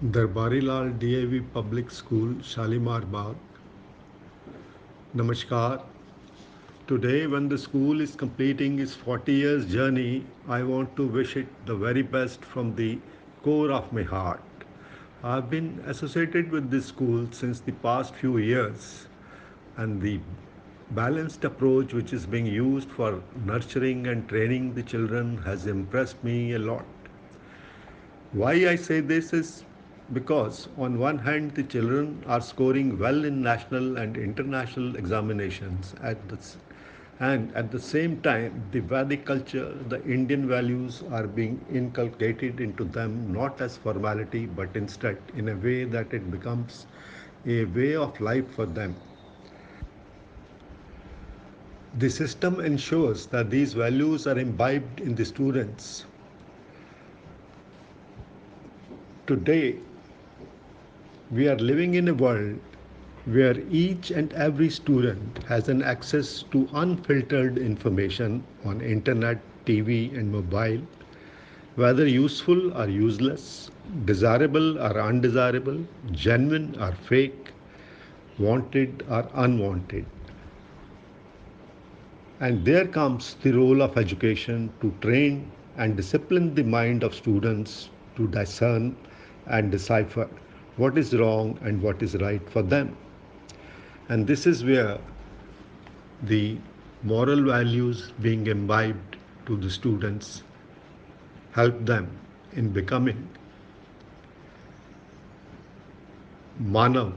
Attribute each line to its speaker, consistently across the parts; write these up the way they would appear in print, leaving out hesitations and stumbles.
Speaker 1: Darbari Lal DAV Public School, Shalimar Bagh. Namaskar. Today, when the school is completing its 40 years journey, I want to wish it the very best from the core of my heart. I've been associated with this school since the past few years, and the balanced approach which is being used for nurturing and training the children has impressed me a lot. Why I say this is because, on one hand, the children are scoring well in national and international examinations and at the same time, the Vedic culture, the Indian values are being inculcated into them not as formality but instead in a way that it becomes a way of life for them. The system ensures that these values are imbibed in the students. Today, we are living in a world where each and every student has an access to unfiltered information on internet, TV and mobile, whether useful or useless, desirable or undesirable, genuine or fake, wanted or unwanted. And there comes the role of education to train and discipline the mind of students to discern and decipher what is wrong and what is right for them. And this is where the moral values being imbibed to the students help them in becoming Manav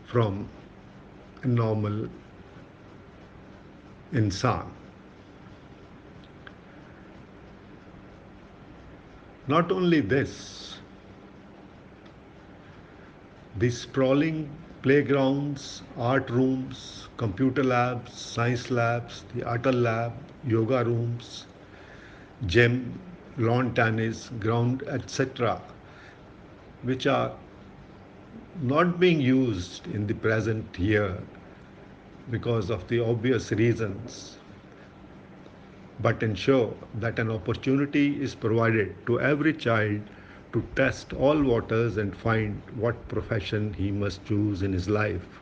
Speaker 1: from a normal insan. Not only this, the sprawling playgrounds, art rooms, computer labs, science labs, the Atal lab, yoga rooms, gym, lawn tennis, ground, etc., which are not being used in the present year because of the obvious reasons, but ensure that an opportunity is provided to every child to test all waters and find what profession he must choose in his life.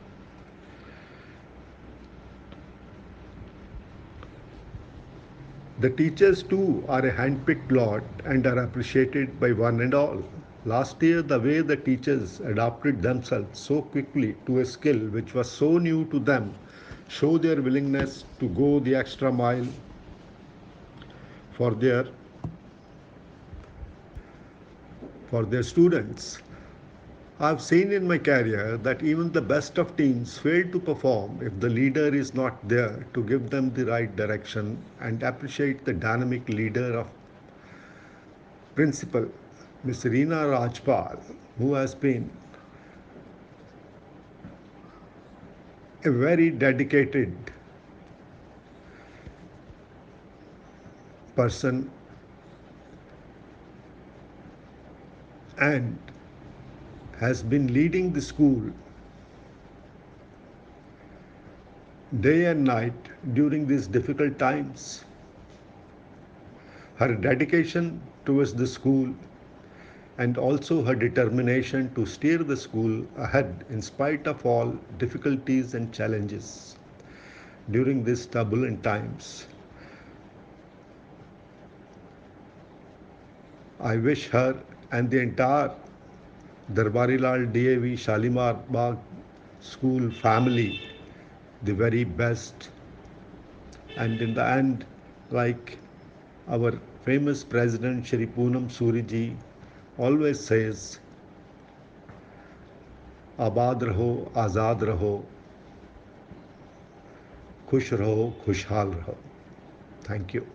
Speaker 1: The teachers too are a handpicked lot and are appreciated by one and all. Last year, the way the teachers adapted themselves so quickly to a skill which was so new to them show their willingness to go the extra mile for their for their students. I've seen in my career that even the best of teams fail to perform if the leader is not there to give them the right direction and appreciate the dynamic leader of principal, Ms. Reena Rajpal, who has been a very dedicated person and has been leading the school day and night during these difficult times. Her dedication towards the school and also her determination to steer the school ahead in spite of all difficulties and challenges during these turbulent times. I wish her and the entire Darbari Lal DAV Shalimar Bagh school family the very best. And in the end, like our famous President Shri Poonam Suri ji always says, आबाद रहो आज़ाद रहो खुश रहो खुशहाल रहो. Thank you.